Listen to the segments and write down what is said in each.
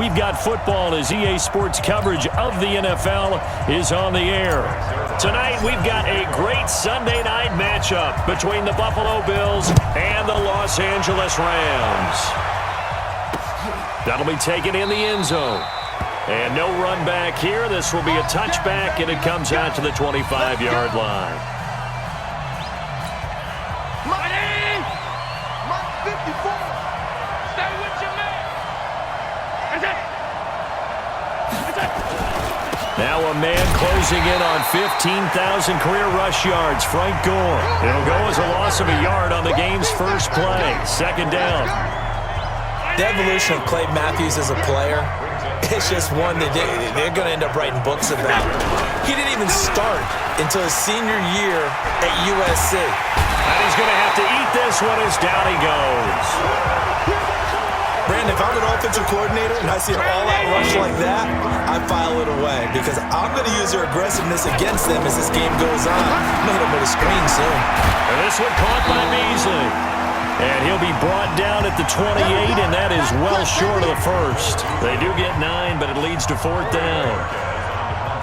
we've got football as EA Sports coverage of the NFL is on the air. Tonight, we've got a great Sunday night matchup between the Buffalo Bills and the Los Angeles Rams. That'll be taken in the end zone. And no run back here. This will be a touchback, and it comes out to the 25-yard line. Now a man closing in on 15,000 career rush yards, Frank Gore. It'll go as a loss of a yard on the game's first play. Second down. The evolution of Clay Matthews as a player, it's just one that they're going to end up writing books about. He didn't even start until his senior year at USC. And he's going to have to eat this one as down he goes. Brandon, if I'm an offensive coordinator and I see an all-out rush like that, I file it away because I'm going to use their aggressiveness against them as this game goes on. I'm going to hit them with a screen soon. And this one caught by Beasley. And he'll be brought down at the 28, and that is well short of the first. They do get 9, but it leads to fourth down.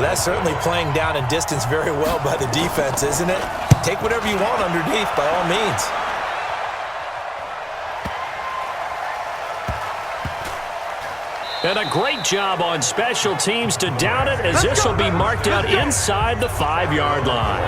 That's certainly playing down and distance very well by the defense, isn't it? Take whatever you want underneath by all means. And a great job on special teams to down it, as this will be marked out inside the 5-yard line.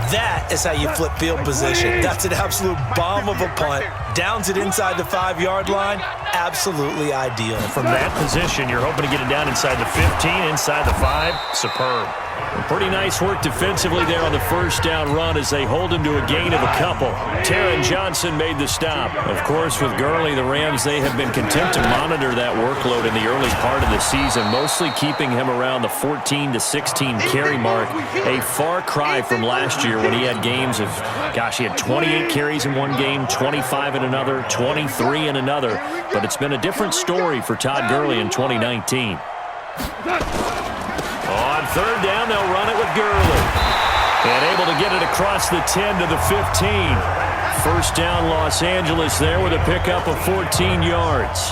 That is how you flip field position. That's an absolute bomb of a punt. Downs it inside the 5-yard line. Absolutely ideal. From that position, you're hoping to get it down inside the 15, inside the 5. Superb. And pretty nice work defensively there on the first down run as they hold him to a gain of a couple. Taron Johnson made the stop. Of course, with Gurley, the Rams, they have been content to monitor that workload in the early part of the season, mostly keeping him around the 14 to 16 carry mark. A far cry from last year when he had games of, gosh, he had 28 carries in one game, 25 in another, 23 in another. But it's been a different story for Todd Gurley in 2019. On third down, they'll run it with Gurley. And able to get it across the 10 to the 15. First down, Los Angeles there with a pickup of 14 yards.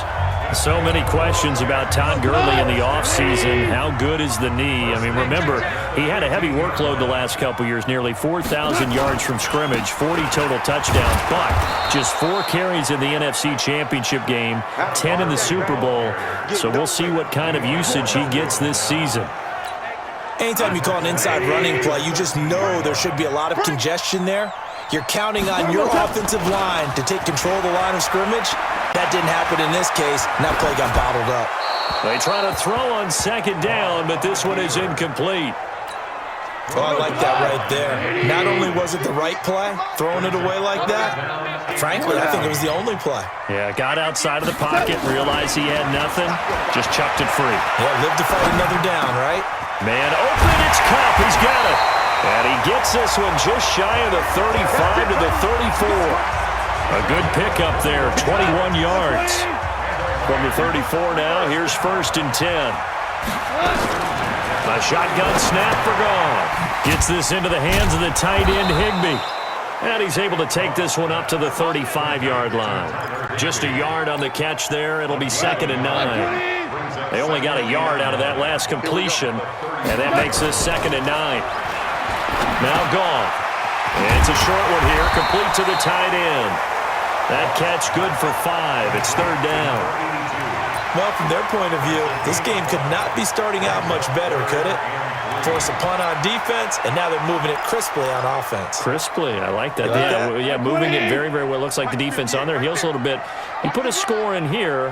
So many questions about Todd Gurley in the offseason. How good is the knee? I mean, remember, he had a heavy workload the last couple years, nearly 4,000 yards from scrimmage, 40 total touchdowns, but just 4 carries in the NFC Championship game, 10 in the Super Bowl. So we'll see what kind of usage he gets this season. Anytime you call an inside running play, you just know there should be a lot of congestion there. You're counting on your offensive line to take control of the line of scrimmage. That didn't happen in this case, and that play got bottled up. They try to throw on second down, but this one is incomplete. Oh, I like that right there. Not only was it the right play, throwing it away like that, frankly, I think it was the only play. Yeah, got outside of the pocket, realized he had nothing, just chucked it free. Yeah, live to fight another down, right? Man open, it's Cup, he's got it. And he gets this one just shy of the 35 to the 34. A good pickup there, 21 yards. From the 34 now, here's first and 10. A shotgun snap for gone. Gets this into the hands of the tight end, Higbee. And he's able to take this one up to the 35-yard line. Just a yard on the catch there. It'll be second and 9. They only got a yard out of that last completion, and that makes this second and 9. Now gone. And it's a short one here, complete to the tight end. That catch good for 5. It's third down. Well, from their point of view, this game could not be starting out much better, could it? Force a punt on defense, and now they're moving it crisply on offense. Crisply, I like that. Yeah, moving it very, very well. Looks like the defense on their heels a little bit. He put a score in here.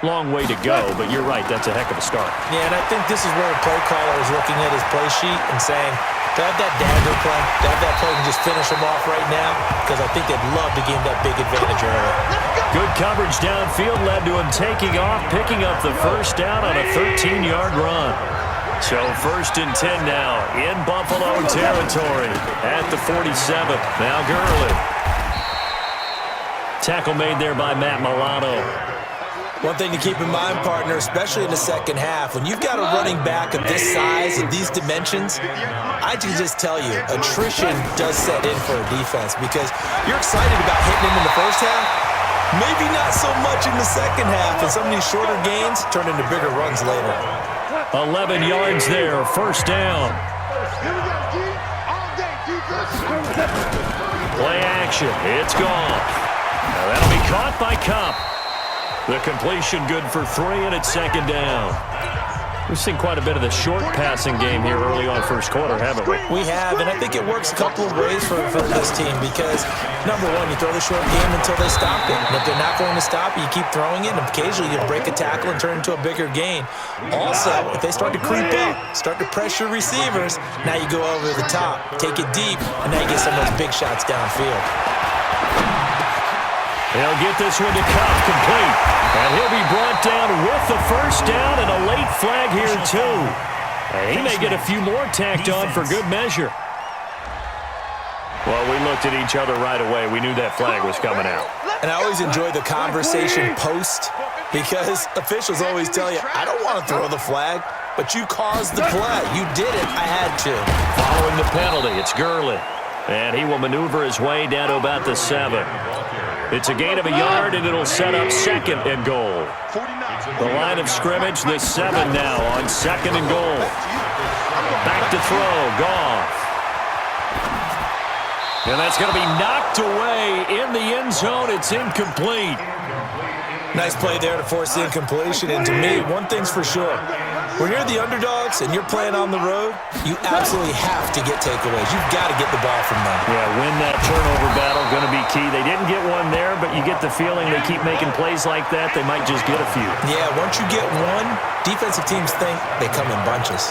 Long way to go, but you're right. That's a heck of a start. Yeah, and I think this is where a play caller is looking at his play sheet and saying, to have that dagger play, to have that play and just finish him off right now, because I think they'd love to gain that big advantage early. Good coverage downfield led to him taking off, picking up the first down on a 13-yard run. So first and 10 now in Buffalo territory at the 47. Now Gurley. Tackle made there by Matt Milano. One thing to keep in mind, partner, especially in the second half, when you've got a running back of this size and these dimensions, I can just tell you, attrition does set in for a defense because you're excited about hitting him in the first half, Maybe not so much in the second half, and some of these shorter gains turn into bigger runs later. 11 yards there, first down. Play action, it's gone. Now that'll be caught by Cup. The completion good for 3, and it's second down. We've seen quite a bit of the short passing game here early on first quarter, haven't we? We have, and I think it works a couple of ways for this team because, number one, you throw the short game until they stop it. And if they're not going to stop it, you keep throwing it, and occasionally you break a tackle and turn it into a bigger gain. Also, if they start to creep up, start to pressure receivers, now you go over the top, take it deep, and now you get some of those big shots downfield. They'll get this one to Cup, complete. And he'll be brought down with the first down and a late flag here, too. And he may get a few more tacked on for good measure. Well, we looked at each other right away. We knew that flag was coming out. And I always enjoy the conversation post because officials always tell you, I don't want to throw the flag, but you caused the play. You did it. I had to. Following the penalty, it's Gurley. And he will maneuver his way down to about the 7. It's a gain of a yard, and it'll set up second and goal. The line of scrimmage, the 7 now on second and goal. Back to throw, Goff. And that's going to be knocked away in the end zone. It's incomplete. Nice play there to force the incompletion. And to me, one thing's for sure. When you're the underdogs and you're playing on the road, you absolutely have to get takeaways. You've got to get the ball from them. Yeah, win that turnover battle, going to be key. They didn't get one there, but you get the feeling they keep making plays like that, they might just get a few. Yeah, once you get one, defensive teams think they come in bunches.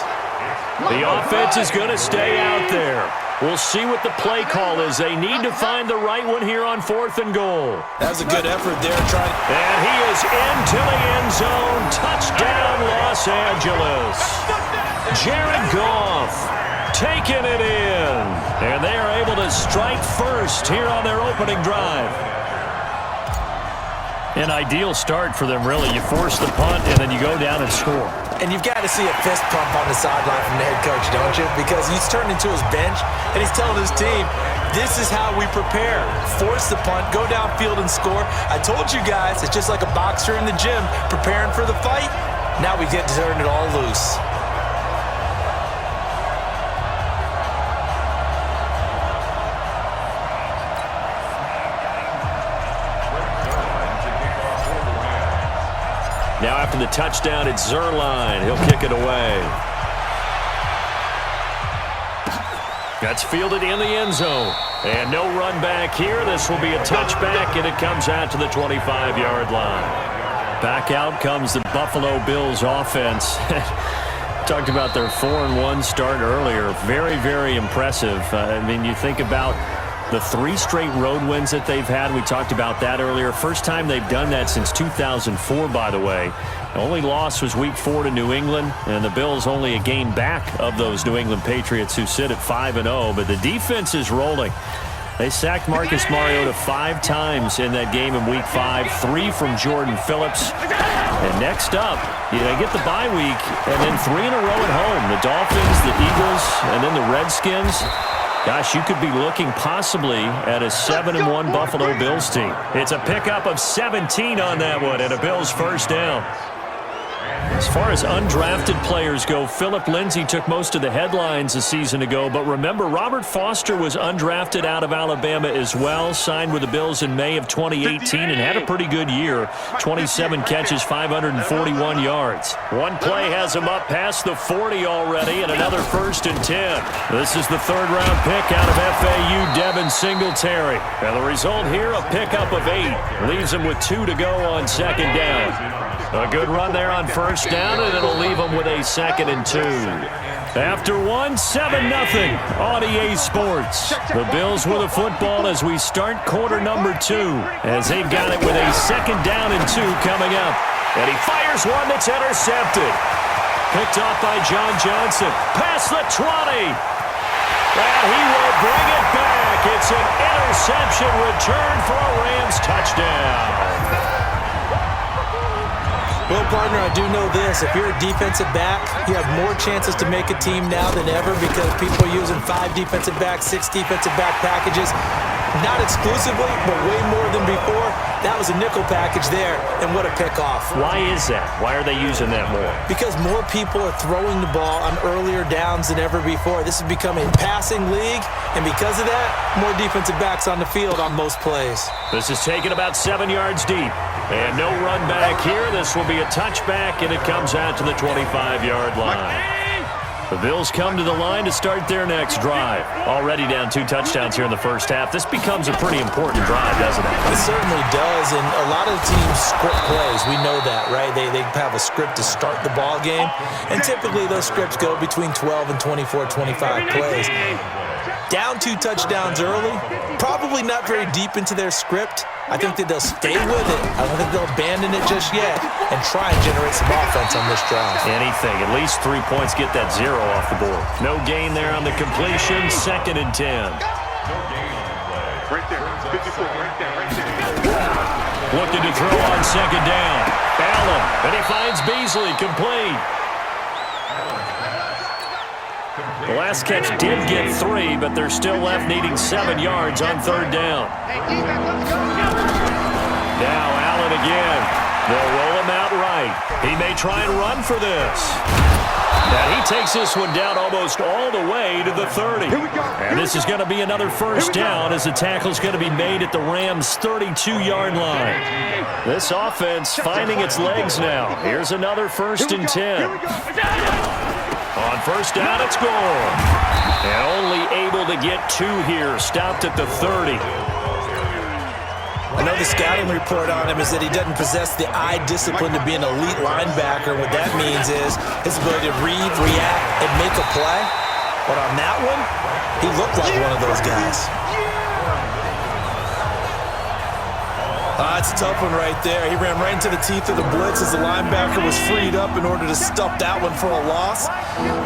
The offense is going to stay out there. We'll see what the play call is. They need to find the right one here on 4th and goal. That was a good effort there. And he is into the end zone. Touchdown, Los Angeles. Jared Goff taking it in. And they are able to strike first here on their opening drive. An ideal start for them, really. You force the punt, and then you go down and score. And you've got to see a fist pump on the sideline from the head coach, don't you? Because he's turned into his bench, and he's telling his team, this is how we prepare. Force the punt, go downfield and score. I told you guys, it's just like a boxer in the gym preparing for the fight. Now we get to turn it all loose. Now after the touchdown, it's Zerline. He'll kick it away. That's fielded in the end zone. And no run back here. This will be a touchback, and it comes out to the 25-yard line. Back out comes the Buffalo Bills offense. Talked about their 4-1 start earlier. Very, very impressive. I mean, you think about the 3 straight road wins that they've had. We talked about that earlier. First time they've done that since 2004, by the way. The only loss was Week 4 to New England, and the Bills only a game back of those New England Patriots who sit at 5-0. But the defense is rolling. They sacked Marcus Mariota 5 times in that game in Week 5, 3 from Jordan Phillips. And next up, they get the bye week, and then 3 in a row at home. The Dolphins, the Eagles, and then the Redskins. Gosh, you could be looking possibly at a 7-1 Buffalo Bills team. It's a pickup of 17 on that one and a Bills first down. As far as undrafted players go, Philip Lindsay took most of the headlines a season ago. But remember, Robert Foster was undrafted out of Alabama as well, signed with the Bills in May of 2018 and had a pretty good year. 27 catches, 541 yards. One play has him up past the 40 already, and another 1st and 10. This is the 3rd-round pick out of FAU, Devin Singletary. And the result here, a pickup of 8. Leaves him with 2 to go on 2nd down. A good run there on 1st down, and it'll leave them with a 2nd and 2. After 1, 7-0 on EA Sports. The Bills with a football as we start quarter number 2, as they've got it with a 2nd down and 2 coming up. And he fires one that's intercepted. Picked off by John Johnson. Past the 20. And he will bring it back. It's an interception return for a Rams touchdown. Well, partner, I do know this. If you're a defensive back, you have more chances to make a team now than ever because people are using 5 defensive backs, 6 defensive back packages. Not exclusively, but way more than before. That was a nickel package there, and what a pickoff. Why is that? Why are they using that more? Because more people are throwing the ball on earlier downs than ever before. This is becoming a passing league, and because of that, more defensive backs on the field on most plays. This is taken about 7 yards deep. And no run back here. This will be a touchback, and it comes out to the 25-yard line. The Bills come to the line to start their next drive. Already down 2 touchdowns here in the first half. This becomes a pretty important drive, doesn't it? It certainly does, and a lot of teams script plays. We know that, right? They have a script to start the ball game, and typically those scripts go between 12 and 24, 25 plays. Down 2 touchdowns early, probably not very deep into their script. I think that they'll stay with it. I don't think they'll abandon it just yet and try and generate some offense on this drive. Anything. At least 3 points, get that 0 off the board. No gain there on the completion. 2nd and 10. Right there. 54. Right there. Looking to throw on 2nd down. Allen. And he finds Beasley. Complete. The last catch did get 3, but they're still left needing 7 yards on 3rd down. Now Allen again. They'll roll him out right. He may try and run for this. And he takes this one down almost all the way to the 30. And this is going to be another 1st down as the tackle is going to be made at the Rams' 32-yard line. This offense finding its legs now. Here's another 1st and 10. On 1st down, it's gone. And only able to get 2 here. Stopped at the 30. I know the scouting report on him is that he doesn't possess the eye discipline to be an elite linebacker. What that means is his ability to read, react, and make a play. But on that one, he looked like one of those guys. That's a tough one right there. He ran right into the teeth of the blitz as the linebacker was freed up in order to stuff that one for a loss.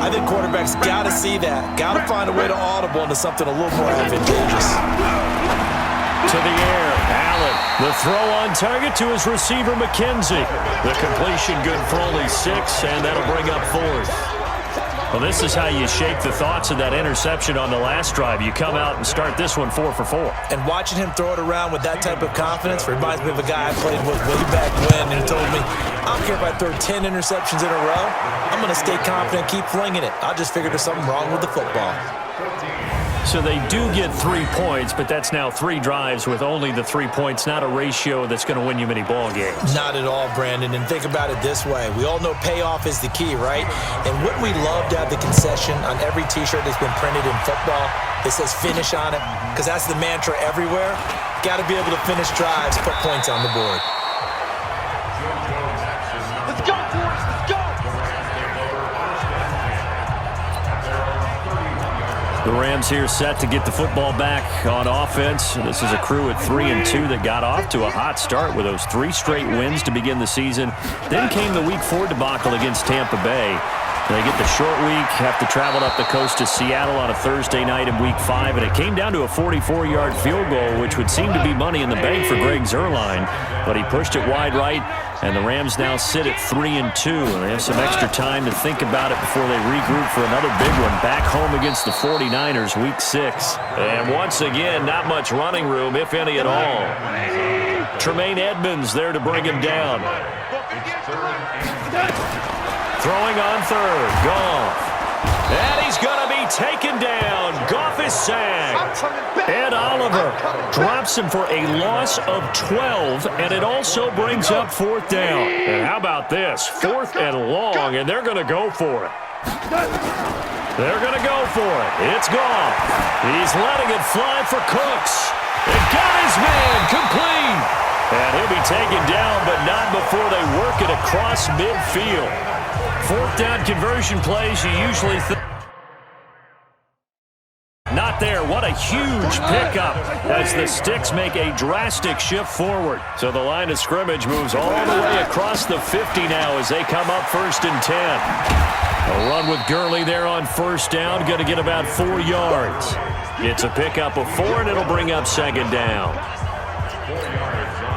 I think quarterbacks got to see that. Got to find a way to audible into something a little more advantageous. To the air, Allen. The throw on target to his receiver, McKenzie. The completion good for only 6, and that'll bring up 4th. Well, this is how you shake the thoughts of that interception on the last drive. You come out and start this one 4 for 4. And watching him throw it around with that type of confidence reminds me of a guy I played with way back when, and he told me, I don't care if I throw 10 interceptions in a row. I'm going to stay confident, keep flinging it. I just figured there's something wrong with the football. So they do get 3 points, but that's now 3 drives with only the 3 points, not a ratio that's going to win you many ball games. Not at all, Brandon. And think about it this way. We all know payoff is the key, right? And wouldn't we love to have the concession on every T-shirt that's been printed in football that says finish on it? Because that's the mantra everywhere. Got to be able to finish drives, put points on the board. Let's go, boys. Let's go. The Rams here set to get the football back on offense. This is a crew at 3-2 that got off to a hot start with those 3 straight wins to begin the season. Then came the Week 4 debacle against Tampa Bay. They get the short week, have to travel up the coast to Seattle on a Thursday night in Week 5, and it came down to a 44-yard field goal, which would seem to be money in the bank for Greg Zuerlein, but he pushed it wide right, and the Rams now sit at 3-2, and they have some extra time to think about it before they regroup for another big one back home against the 49ers Week 6. And once again, not much running room, if any at all. Tremaine Edmonds there to bring him down. Throwing on 3rd, Goff. And he's going to be taken down. Goff is sacked. Ed Oliver drops him for a loss of 12, and it also brings up 4th down. And how about this? 4th and long, and they're going to go for it. They're going to go for it. It's Goff. He's letting it fly for Cooks. It got his man complete. And he'll be taken down, but not before they work it across midfield. 4th down conversion plays, you usually think. Not there. What a huge pickup as the Sticks make a drastic shift forward. So the line of scrimmage moves all the way across the 50 now as they come up 1st and 10. A run with Gurley there on 1st down, going to get about 4 yards. It's a pickup of 4, and it'll bring up 2nd down.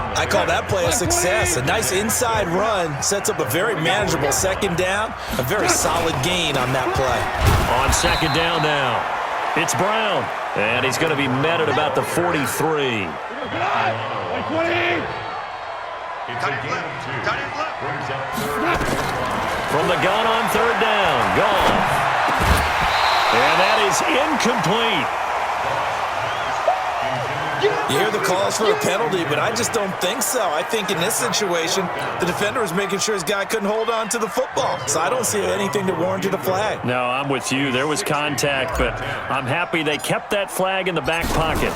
I call that play a success. A nice inside run sets up a very manageable 2nd down. A very solid gain on that play. On 2nd down now, It's Brown, and he's going to be met at about the 43. Cut it, flip. Cut it, flip. From the gun on third down, Goff. And that is incomplete. You hear the calls for a penalty, but I just don't think so. I think in this situation, the defender was making sure his guy couldn't hold on to the football. So I don't see anything to warrant a flag. No, I'm with you. There was contact, but I'm happy they kept that flag in the back pocket.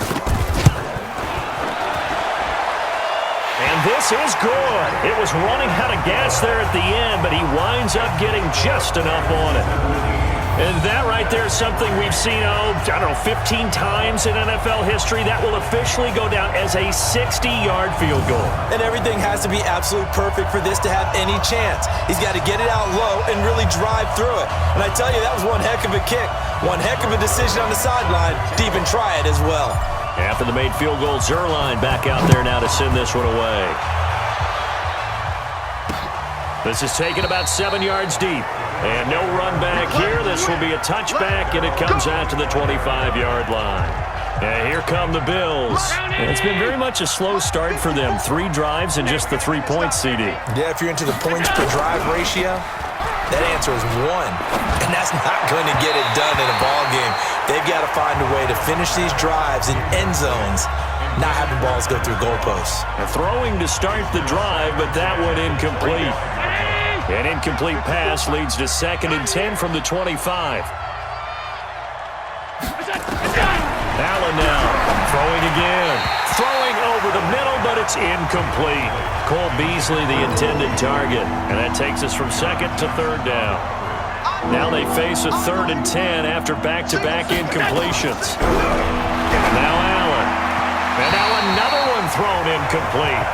And this is good. It was running out of gas there at the end, but he winds up getting just enough on it. And that right there is something we've seen, 15 times in NFL history. That will officially go down as a 60-yard field goal. And everything has to be absolutely perfect for this to have any chance. He's got to get it out low and really drive through it. And I tell you, that was one heck of a kick. One heck of a decision on the sideline to even try it as well. After the made field goal, Zerline back out there now to send this one away. This is taken about 7 yards deep. And no run back here. This will be a touchback, and it comes out to the 25-yard line. And here come the Bills. And it's been very much a slow start for them. 3 drives and just the 3 points, CD. Yeah, if you're into the points per drive ratio, that answer is 1. And that's not going to get it done in a ball game. They've got to find a way to finish these drives in end zones, not having balls go through goalposts. Throwing to start the drive, but that one incomplete. An incomplete pass leads to 2nd and 10 from the 25. Allen now throwing again. Throwing over the middle, but it's incomplete. Cole Beasley, the intended target. And that takes us from 2nd to 3rd down. Now they face a 3rd and 10 after back-to-back incompletions. Now Allen. And now another one thrown incomplete.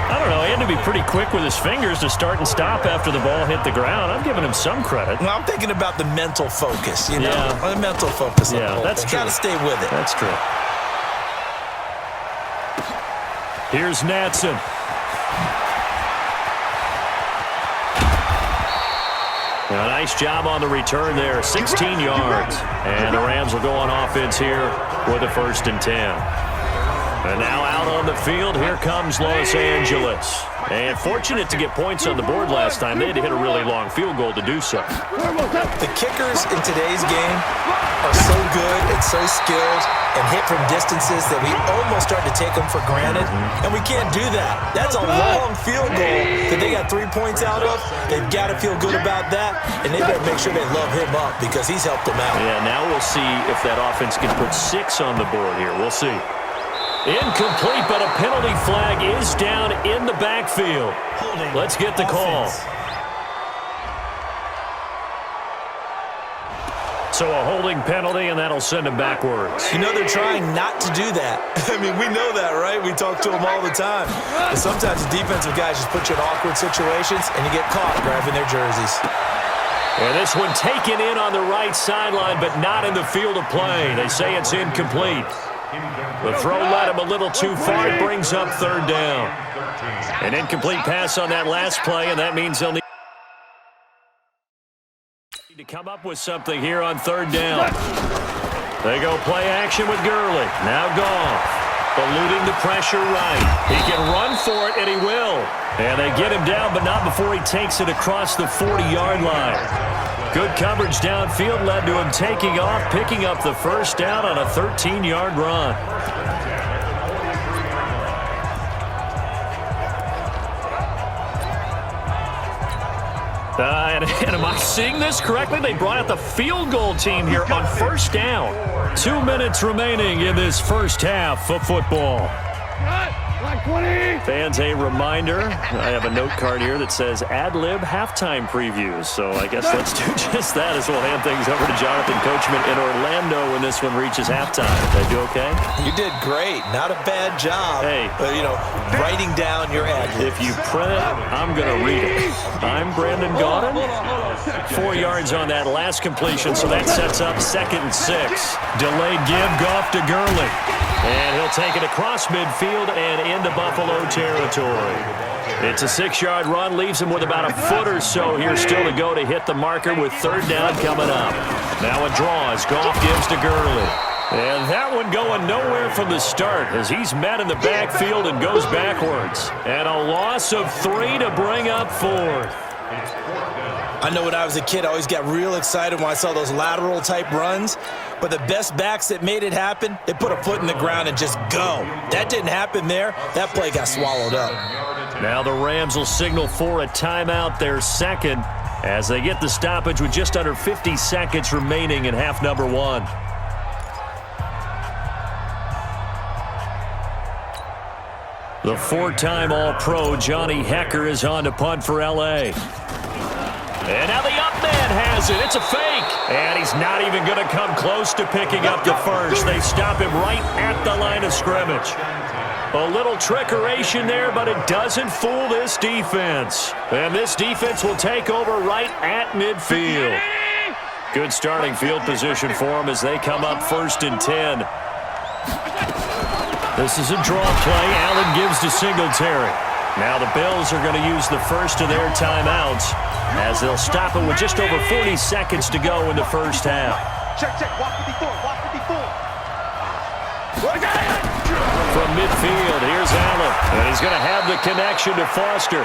I don't know, he had to be pretty quick with his fingers to start and stop after the ball hit the ground. I'm giving him some credit. Well, I'm thinking about the mental focus, you know? Yeah. The mental focus. Yeah, that's true. Got to stay with it. That's true. Here's Natson. A nice job on the return there, 16 yards. And the Rams will go on offense here with a 1st and 10. And now out on the field, here comes Los Angeles. And fortunate to get points on the board last time. They had to hit a really long field goal to do so. The kickers in today's game are so good and so skilled and hit from distances that we almost start to take them for granted. And we can't do that. That's a long field goal that they got 3 points out of. They've got to feel good about that. And they better make sure they love him up because he's helped them out. Yeah, now we'll see if that offense can put 6 on the board here. We'll see. Incomplete, but a penalty flag is down in the backfield. Let's get the call. So a holding penalty, and that'll send him backwards. You know they're trying not to do that. I mean, we know that, right? We talk to them all the time. But sometimes the defensive guys just put you in awkward situations, and you get caught grabbing their jerseys. And this one taken in on the right sideline, but not in the field of play. They say it's incomplete. The throw led him a little too far. It brings up 3rd down. An incomplete pass on that last play, and that means they'll need to come up with something here on 3rd down. They go play action with Gurley. Now Goff, eluding the pressure right. He can run for it, and he will. And they get him down, but not before he takes it across the 40-yard line. Good coverage downfield led to him taking off, picking up the 1st down on a 13-yard run. And am I seeing this correctly? They brought out the field goal team here on 1st down. 2 minutes remaining in this first half of football. Fans, a reminder, I have a note card here that says ad-lib halftime previews. So I guess let's do just that as we'll hand things over to Jonathan Coachman in Orlando when this one reaches halftime. Did I do okay? You did great. Not a bad job. Hey. But, writing down your ad-libs. If you print it, I'm going to read it. I'm Brandon Gaudin. 4 yards on that last completion, so that sets up 2nd and 6. Delayed give, Goff to Gurley. And he'll take it across midfield and into Buffalo territory. It's a 6-yard run, leaves him with about a foot or so here still to go to hit the marker with third down coming up. Now a draw as Goff gives to Gurley. And that one going nowhere from the start as he's met in the backfield and goes backwards. And a loss of 3 to bring up fourth. I know when I was a kid, I always got real excited when I saw those lateral type runs. But the best backs that made it happen, they put a foot in the ground and just go. That didn't happen there. That play got swallowed up. Now the Rams will signal for a timeout, their second, as they get the stoppage with just under 50 seconds remaining in half number 1. The 4-time All-Pro Johnny Hekker is on to punt for L.A. And now the up man has it. It's a fake. And he's not even going to come close to picking up the first. They stop him right at the line of scrimmage. A little trickeration there, but it doesn't fool this defense. And this defense will take over right at midfield. Good starting field position for them as they come up 1st and 10. This is a draw play. Allen gives to Singletary. Now the Bills are going to use the first of their timeouts as they'll stop it with just over 40 seconds to go in the first half. Check, walk 54, walk 54. From midfield, here's Allen. And he's going to have the connection to Foster.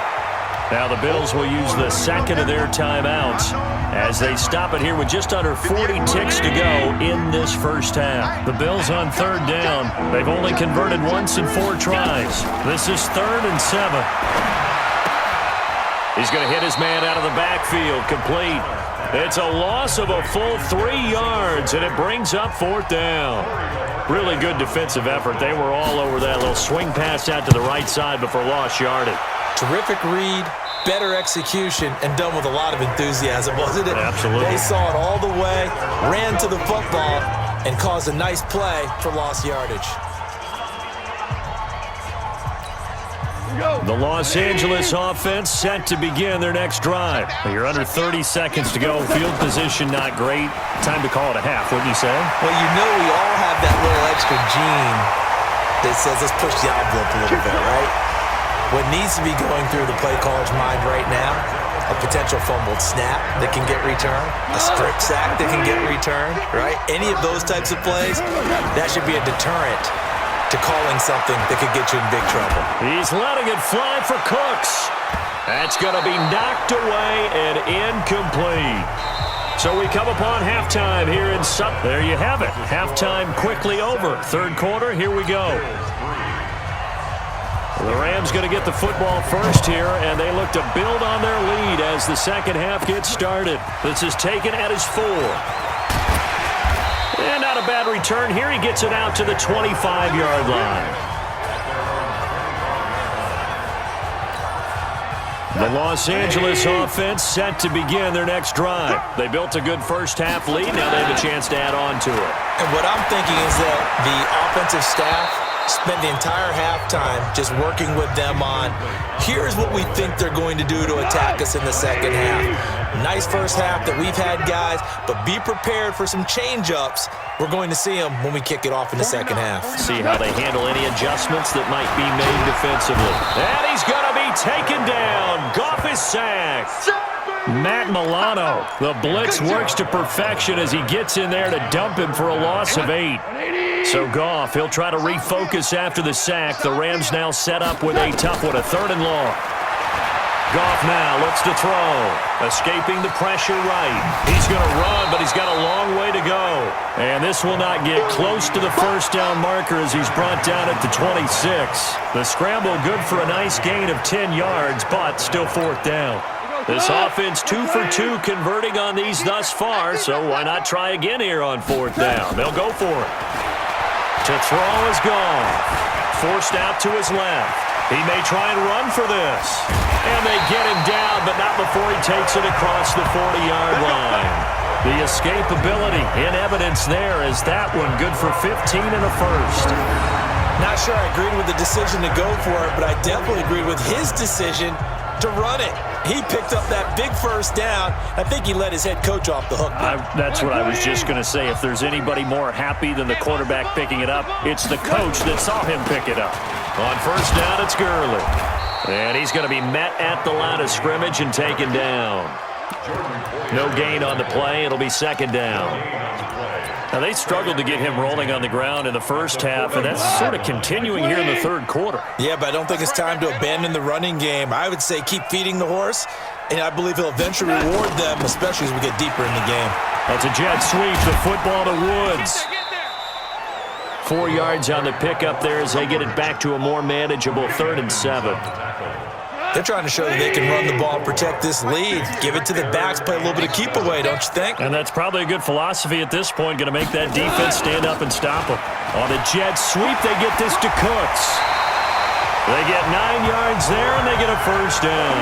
Now the Bills will use the second of their timeouts as they stop it here with just under 40 ticks to go in this first half. The Bills on third down. They've only converted once in 4 tries. This is 3rd and 7. He's going to hit his man out of the backfield, complete. It's a loss of a full 3 yards, and it brings up 4th down. Really good defensive effort. They were all over that little swing pass out to the right side before lost yardage. Terrific read, better execution, and done with a lot of enthusiasm, wasn't it? Absolutely. They saw it all the way, ran to the football, and caused a nice play for lost yardage. The Los Angeles offense set to begin their next drive. You're under 30 seconds to go. Field position not great. Time to call it a half, wouldn't you say? Well, you know we all have that little extra gene that says let's push the envelope a little bit, right? What needs to be going through the play caller's mind right now, a potential fumbled snap that can get returned, a strip sack that can get returned, right? Any of those types of plays, that should be a deterrent to calling something that could get you in big trouble. He's letting it fly for Cooks. That's going to be knocked away and incomplete. So we come upon halftime here in Sutton. There you have it. Halftime quickly over. Third quarter, here we go. The Rams going to get the football first here, and they look to build on their lead as the second half gets started. This is taken at his 4. And not a bad return here. He gets it out to the 25-yard line. The Los Angeles offense set to begin their next drive. They built a good first half lead. Now they have a chance to add on to it. And what I'm thinking is that the offensive staff spent the entire halftime just working with them on, here's what we think they're going to do to attack us in the second half. Nice first half that we've had, guys, but be prepared for some change-ups. We're going to see them when we kick it off in the second half. See how they handle any adjustments that might be made defensively. And he's going to be taken down. Goff is sacked. Matt Milano, the blitz works to perfection as he gets in there to dump him for a loss of 8. So Goff, he'll try to refocus after the sack. The Rams now set up with a tough one, a 3rd and long. Goff now looks to throw, escaping the pressure right. He's going to run, but he's got a long way to go. And this will not get close to the first down marker as he's brought down at the 26. The scramble good for a nice gain of 10 yards, but still 4th down. This offense 2 for 2 converting on these thus far, so why not try again here on 4th down? They'll go for it. To throw is gone. Forced out to his left. He may try and run for this. And they get him down, but not before he takes it across the 40-yard line. The escapability in evidence there is that one good for 15 and a first. Not sure I agreed with the decision to go for it, but I definitely agreed with his decision to run it. He picked up that big first down. I think he let his head coach off the hook. That's what I was just going to say. If there's anybody more happy than the quarterback picking it up, it's the coach that saw him pick it up. On first down, it's Gurley. And he's going to be met at the line of scrimmage and taken down. No gain on the play. It'll be second down. Now, they struggled to get him rolling on the ground in the first half, and that's sort of continuing here in the third quarter. Yeah, but I don't think it's time to abandon the running game. I would say keep feeding the horse, and I believe he'll eventually reward them, especially as we get deeper in the game. That's a jet sweep. The football to Woods. 4 yards on the pickup there as they get it back to a more manageable 3rd and 7. They're trying to show that they can run the ball, protect this lead. Give it to the backs, play a little bit of keep away, don't you think? And that's probably a good philosophy at this point, going to make that defense stand up and stop them. On the jet sweep, they get this to Cooks. They get 9 yards there, and they get a first down.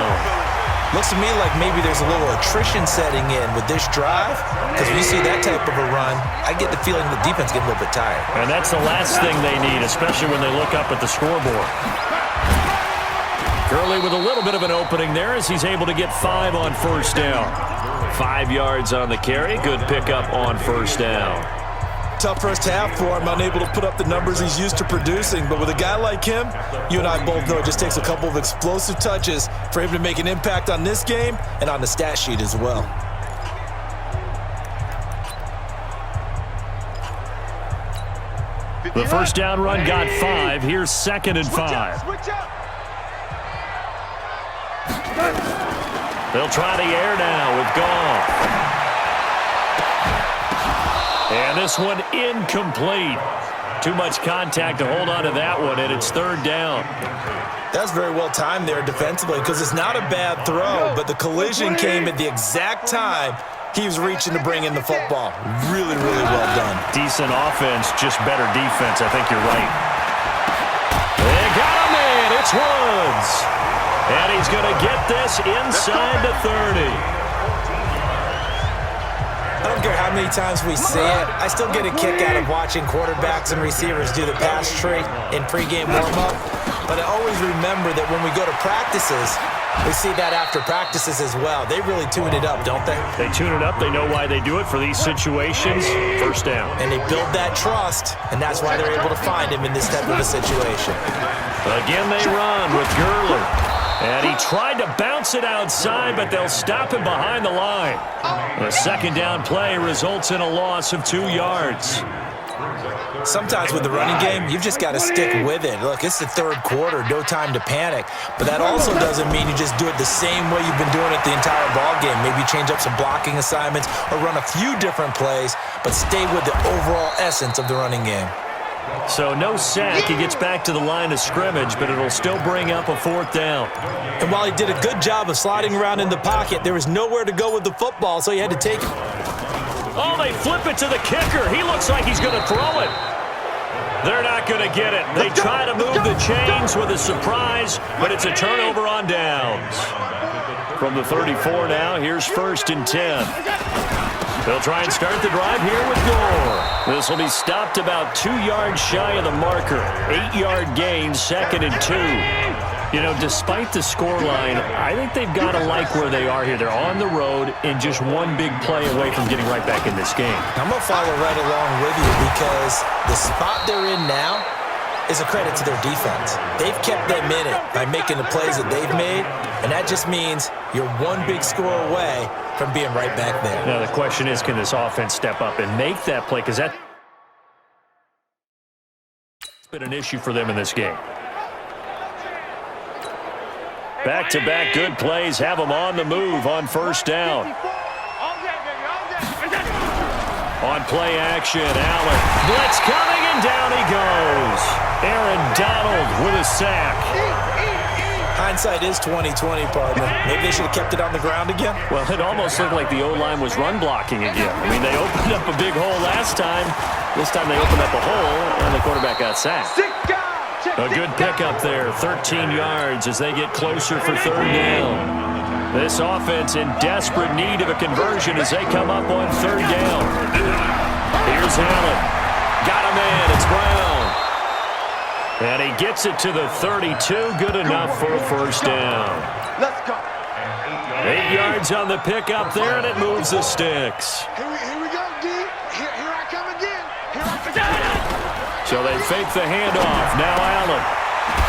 Looks to me like maybe there's a little attrition setting in with this drive, because when you see that type of a run, I get the feeling the defense getting a little bit tired. And that's the last thing they need, especially when they look up at the scoreboard. Gurley with a little bit of an opening there as he's able to get 5 on first down. 5 yards on the carry. Good pickup on first down. Tough first half for him, unable to put up the numbers he's used to producing. But with a guy like him, you and I both know it just takes a couple of explosive touches for him to make an impact on this game and on the stat sheet as well. The first down run got 5. Here's 2nd and 5. They'll try the air now with Goff. And this one incomplete. Too much contact to hold on to that one, and it's 3rd down. That's very well timed there defensively because it's not a bad throw, but the collision came at the exact time he was reaching to bring in the football. Really, really well done. Decent offense, just better defense. I think you're right. They got him in. It's Woods. And he's going to get this inside the 30. I don't care how many times we see it. I still get a kick out of watching quarterbacks and receivers do the pass tree in pregame warm-up. But I always remember that when we go to practices, we see that after practices as well. They really tune it up, don't they? They tune it up. They know why they do it for these situations. First down. And they build that trust, and that's why they're able to find him in this type of a situation. Again, they run with Gurley. And he tried to bounce it outside, but they'll stop him behind the line. The second down play results in a loss of 2 yards. Sometimes with the running game, you've just got to stick with it. Look, it's the third quarter, no time to panic. But that also doesn't mean you just do it the same way you've been doing it the entire ball game. Maybe change up some blocking assignments or run a few different plays, but stay with the overall essence of the running game. So no sack. He gets back to the line of scrimmage, but it'll still bring up a 4th down. And while he did a good job of sliding around in the pocket, there was nowhere to go with the football, so he had to take it. Oh, they flip it to the kicker. He looks like he's going to throw it. They're not going to get it. They try to move the chains with a surprise, but it's a turnover on downs. From the 34 now, here's 1st and 10. They'll try and start the drive here with Gore. This will be stopped about 2 yards shy of the marker. 8-yard gain, 2nd and 2. You know, despite the scoreline, I think they've got to like where they are here. They're on the road and just one big play away from getting right back in this game. I'm going to follow right along with you because the spot they're in now is a credit to their defense. They've kept them in it by making the plays that they've made, and that just means you're one big score away from being right back there. Now, the question is, can this offense step up and make that play? Because that's been an issue for them in this game. Back-to-back good plays have them on the move on first down. On play action, Allen. Blitz coming, and down he goes. Aaron Donald with a sack. Hindsight is 20/20, partner. Maybe they should have kept it on the ground again. Well, it almost looked like the O-line was run blocking again. I mean, they opened up a big hole last time. This time they opened up a hole, and the quarterback got sacked. A good pickup there, 13 yards as they get closer for 3rd down. This offense in desperate need of a conversion as they come up on 3rd down. Here's Allen. Got him in. It's Brown. And he gets it to the 32. Good enough for a first down. Let's go. yards on the pickup there, and it moves the sticks. Here we go, D. Here I come again. Here I come. So they fake the handoff. Now Allen.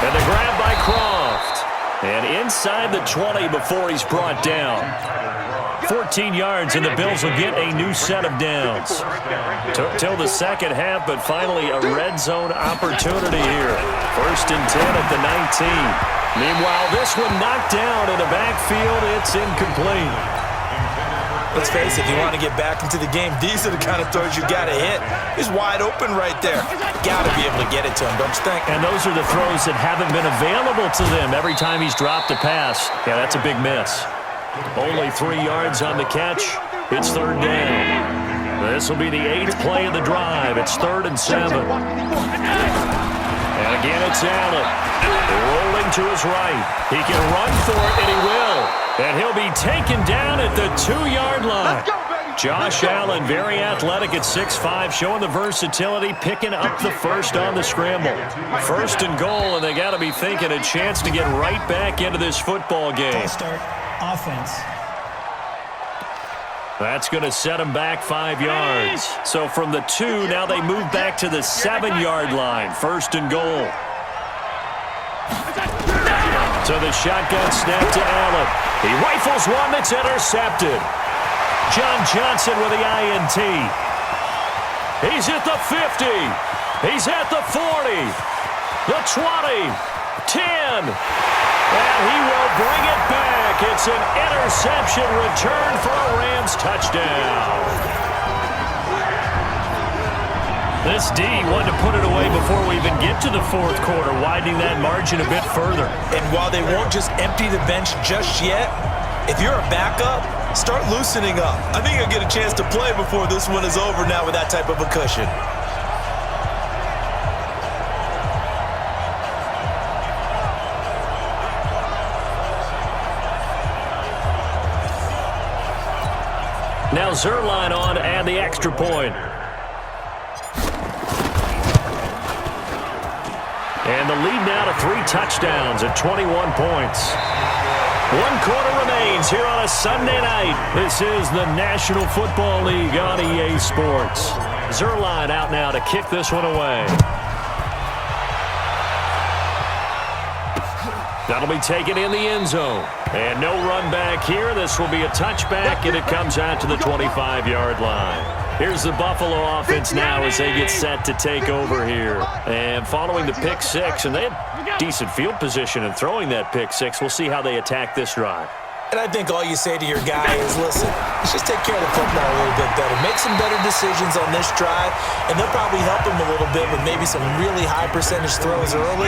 And the grab by Croft. And inside the 20 before he's brought down. 14 yards, and the Bills will get a new set of downs. Took till the second half, but finally a red zone opportunity here. 1st and 10 at the 19. Meanwhile, this one knocked down in the backfield. It's incomplete. Let's face it, if you want to get back into the game, these are the kind of throws you got to hit. He's wide open right there. Got to be able to get it to him, don't you think? And those are the throws that haven't been available to them every time he's dropped a pass. Yeah, that's a big miss. Only 3 yards on the catch. It's 3rd down. This will be the 8th play of the drive. It's 3rd and 7. And again, it's Allen. Rolling to his right. He can run for it, and he will. And he'll be taken down at the 2-yard line. Josh Allen, very athletic at 6'5", showing the versatility, picking up the first on the scramble. 1st and goal, and they got to be thinking a chance to get right back into this football game. Start offense. That's going to set them back 5 yards. So from the 2, now they move back to the 7-yard line. 1st and goal. So the shotgun snap to Allen. He rifles one that's intercepted. John Johnson with the INT. He's at the 50. He's at the 40. The 20. 10. And he will bring it back. It's an interception return for a Rams touchdown. This D wanted to put it away before we even get to the 4th quarter, widening that margin a bit further. And while they won't just empty the bench just yet, if you're a backup, start loosening up. I think you'll get a chance to play before this one is over now with that type of a cushion. Now Zerline on to add the extra point. And the lead now to 3 touchdowns at 21 points. 1 quarter remains here on a Sunday night. This is the National Football League on EA Sports. Zerline out now to kick this one away. That'll be taken in the end zone. And no run back here. This will be a touchback, and it comes out to the 25-yard line. Here's the Buffalo offense now as they get set to take over here. And following the pick 6, and they have decent field position in throwing that pick 6. We'll see how they attack this drive. And I think all you say to your guy is, listen, let's just take care of the football a little bit better. Make some better decisions on this drive, and they'll probably help him a little bit with maybe some really high percentage throws early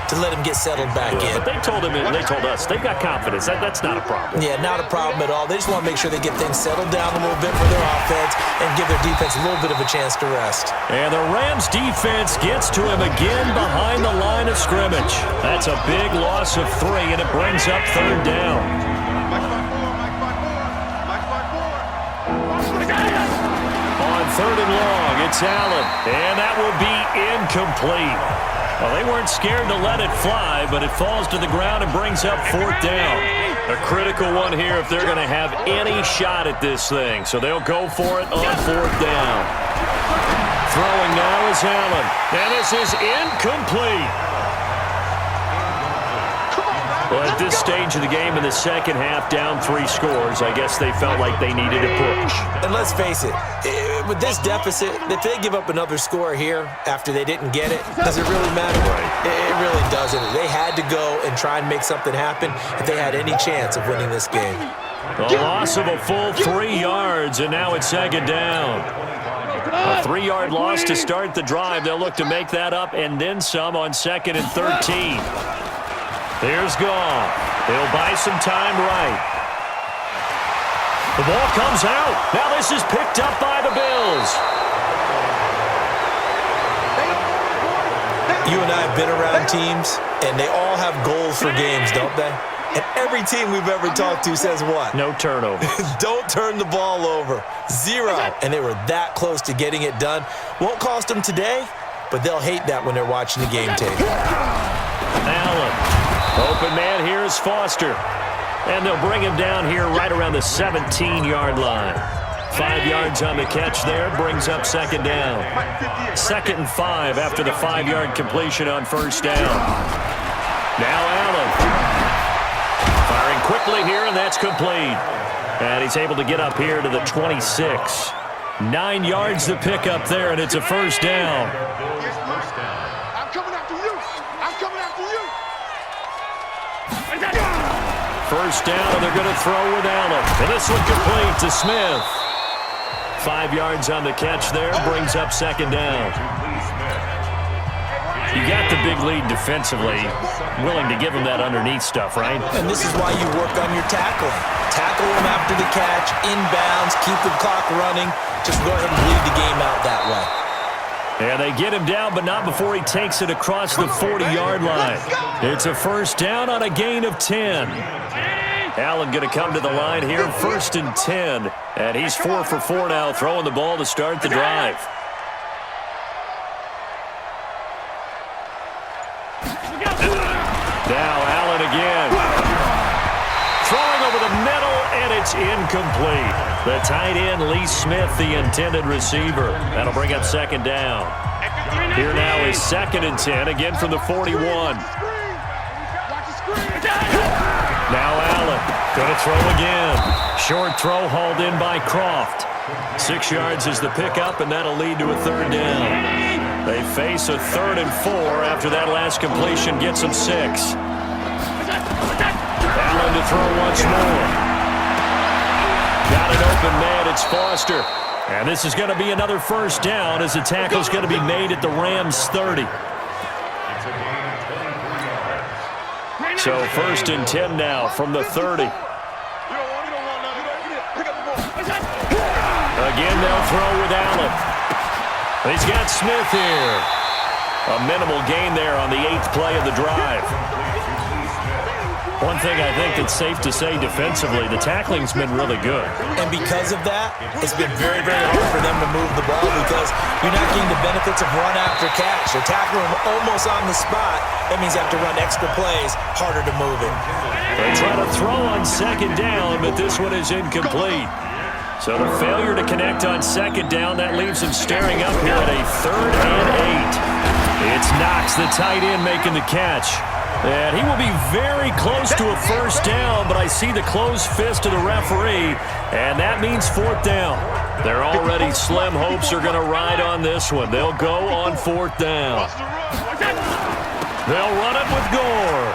to let him get settled back in. But they told him, and they told us, they've got confidence. That's not a problem. Yeah, not a problem at all. They just want to make sure they get things settled down a little bit for their offense and give their defense a little bit of a chance to rest. And the Rams defense gets to him again behind the line of scrimmage. That's a big loss of 3, and it brings up 3rd down. On 3rd and long, it's Allen, and that will be incomplete. Well, they weren't scared to let it fly, but it falls to the ground and brings up 4th down. A critical one here if they're going to have any shot at this thing. So they'll go for it on 4th down. Throwing now is Allen, and this is incomplete. Well, at this stage of the game in the second half, down 3 scores, I guess they felt like they needed a push. And let's face it, with this deficit, if they give up another score here after they didn't get it, does it really matter? Right. It really doesn't. They had to go and try and make something happen if they had any chance of winning this game. A loss of a full 3 yards, and now it's 2nd down. A 3-yard loss to start the drive. They'll look to make that up and then some on 2nd and 13. Here's Goff. He'll buy some time right. The ball comes out. Now this is picked up by the Bills. You and I have been around teams, and they all have goals for games, don't they? And every team we've ever talked to says what? No turnover. Don't turn the ball over. 0. And they were that close to getting it done. Won't cost them today, but they'll hate that when they're watching the game tape. Allen. Open man here is Foster. And they'll bring him down here right around the 17-yard line. 5 yards on the catch there, brings up second down. 2nd and 5 after the 5-yard completion on first down. Now Allen. Firing quickly here, and that's complete. And he's able to get up here to the 26. 9 yards to pick up there, and it's a first down. I'm coming after you. I'm coming after you. First down, and they're going to throw with Allen. And this one complete to Smith. 5 yards on the catch there, brings up second down. You got the big lead defensively, willing to give him that underneath stuff, right? And this is why you work on your tackling. Tackle him after the catch, inbounds, keep the clock running. Just go ahead and bleed the game out that way. And they get him down, but not before he takes it across the 40-yard line. It's a first down on a gain of 10. Allen going to come to the line here, 1st and 10. And he's 4 for 4 now, throwing the ball to start the drive. Now Allen again. Throwing over the middle, and it's incomplete. The tight end, Lee Smith, the intended receiver. That'll bring up second down. Here now is 2nd and 10, again from the 41. Now Allen, going to throw again. Short throw hauled in by Croft. 6 yards is the pickup, and that'll lead to a third down. They face a 3rd and 4 after that last completion gets them 6. Allen to throw once more. Got an open man, it's Foster. And this is going to be another first down as the tackle's going to be made at the Rams' 30. So 1st and 10 now from the 30. Again, they'll throw with Allen. He's got Smith here. A minimal gain there on the 8th play of the drive. One thing I think that's safe to say defensively, the tackling's been really good. And because of that, it's been very, very hard for them to move the ball because you're not getting the benefits of run after catch. They're tackling them almost on the spot. That means you have to run extra plays, harder to move it. They try to throw on second down, but this one is incomplete. So the failure to connect on second down, that leaves him staring up here at a 3rd and 8. It's Knox, the tight end, making the catch. And he will be very close to a first down, but I see the closed fist of the referee, and that means 4th down. They're already slim hopes are going to ride on this one. They'll go on 4th down. They'll run it with Gore.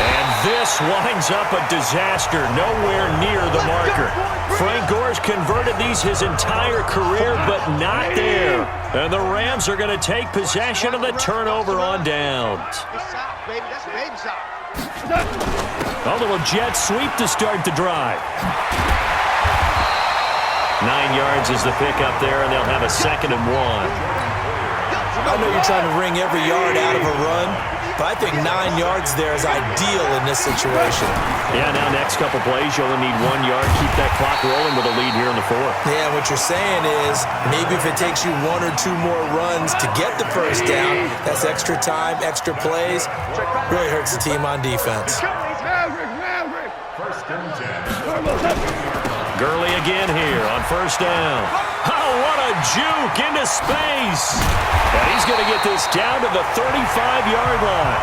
And this winds up a disaster, nowhere near the marker. Frank Gore's converted these his entire career, but not there. And the Rams are going to take possession of the turnover on downs. A little jet sweep to start the drive. 9 yards is the pickup there, and they'll have a 2nd and 1. I know you're trying to wring every yard out of a run, but I think 9 yards there is ideal in this situation. Yeah, now next couple plays, you only need 1 yard. Keep that clock rolling with a lead here in the 4th. Yeah, what you're saying is maybe if it takes you 1 or 2 more runs to get the first down, that's extra time, extra plays. Really hurts the team on defense. Gurley again here on first down. Oh, what a juke into space. And he's going to get this down to the 35-yard line.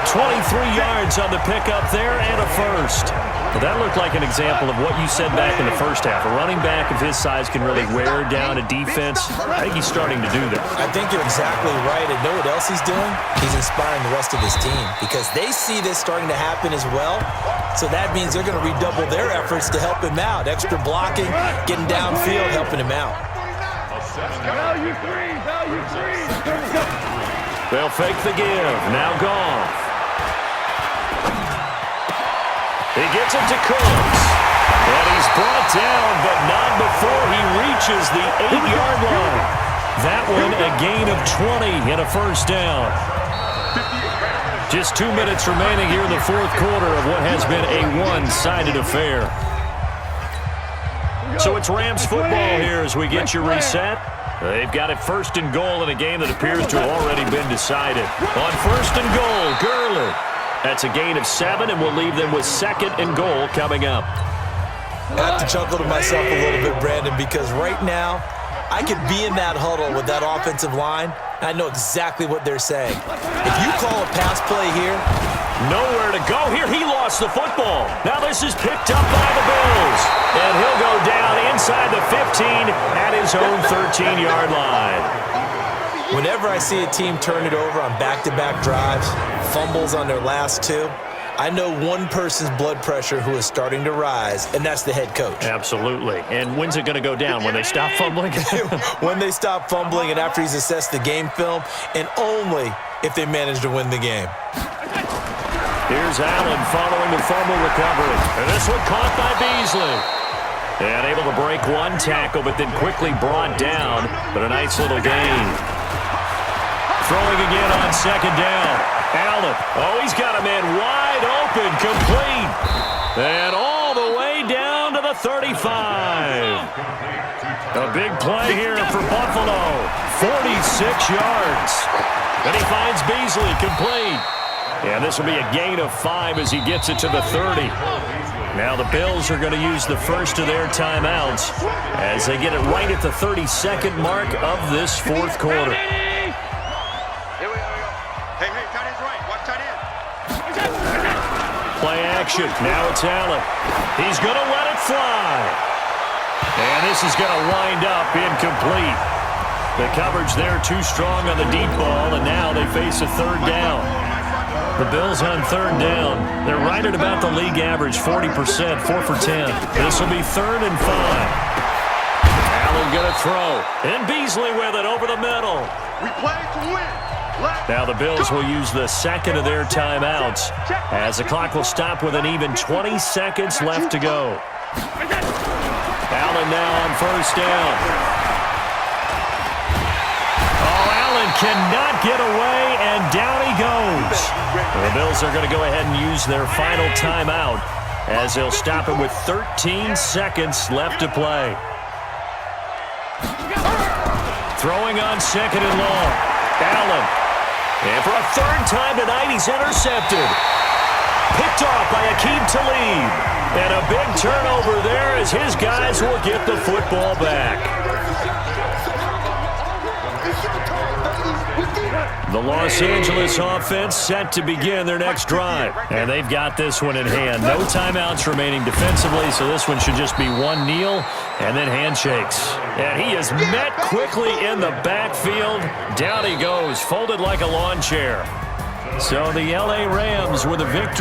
23 yards on the pickup there and a first. Well, that looked like an example of what you said back in the first half. A running back of his size can really wear down a defense. I think he's starting to do that. I think you're exactly right. And know what else he's doing? He's inspiring the rest of his team because they see this starting to happen as well. So that means they're going to redouble their efforts to help him out. Extra blocking, getting downfield, helping him out. They'll fake the give. Now Goff. He gets it to Cooks. And he's brought down, but not before he reaches the 8-yard line. That one a gain of 20 and a first down. Just 2 minutes remaining here in the 4th quarter of what has been a one-sided affair. So it's Rams football here as we get your reset. They've got it 1st and goal in a game that appears to have already been decided. On 1st and goal, Gurley. That's a gain of 7, and we'll leave them with 2nd and goal coming up. I have to chuckle to myself a little bit, Brandon, because right now, I could be in that huddle with that offensive line, and I know exactly what they're saying. If you call a pass play here, nowhere to go here. He lost the football. Now this is picked up by the Bills. And he'll go down inside the 15 at his own 13-yard line. whenever I see a team turn it over on back-to-back drives, fumbles on their last 2, I know one person's blood pressure who is starting to rise, and that's the head coach. Absolutely. And when's it going to go down? When they stop fumbling? When they stop fumbling and after he's assessed the game film, and only if they manage to win the game. Here's Allen following the fumble recovery. And this one caught by Beasley. And able to break one tackle, but then quickly brought down. But a nice little gain. Throwing again on 2nd down. Allen. Oh, he's got a man wide open. Complete. And all the way down to the 35. A big play here for Buffalo. 46 yards. Then he finds Beasley complete. And this will be a gain of 5 as he gets it to the 30. Now the Bills are going to use the first of their timeouts as they get it right at the 32nd mark of this 4th quarter. Here we go. Hey, tight end's right. Watch tight end. Play action. Now it's Allen. He's going to let it fly. And this is going to wind up incomplete. The coverage there too strong on the deep ball, and now they face a 3rd down. The Bills on 3rd down. They're right at about the league average, 40%, 4 for 10. This will be 3rd and 5. Allen going to throw. And Beasley with it over the middle. We play to win. Now the Bills will use the 2nd of their timeouts as the clock will stop with an even 20 seconds left to go. Allen now on 1st down. Cannot get away, and down he goes. The Bills are going to go ahead and use their final timeout as they'll stop it with 13 seconds left to play. Throwing on 2nd and long. Allen. And for a 3rd time tonight, he's intercepted. Picked off by Aqib Talib. And a big turnover there as his guys will get the football back. The Los Angeles offense set to begin their next drive. And they've got this one in hand. No timeouts remaining defensively, so this one should just be one kneel and then handshakes. And he is met quickly in the backfield. Down he goes, folded like a lawn chair. So the LA Rams with a victory.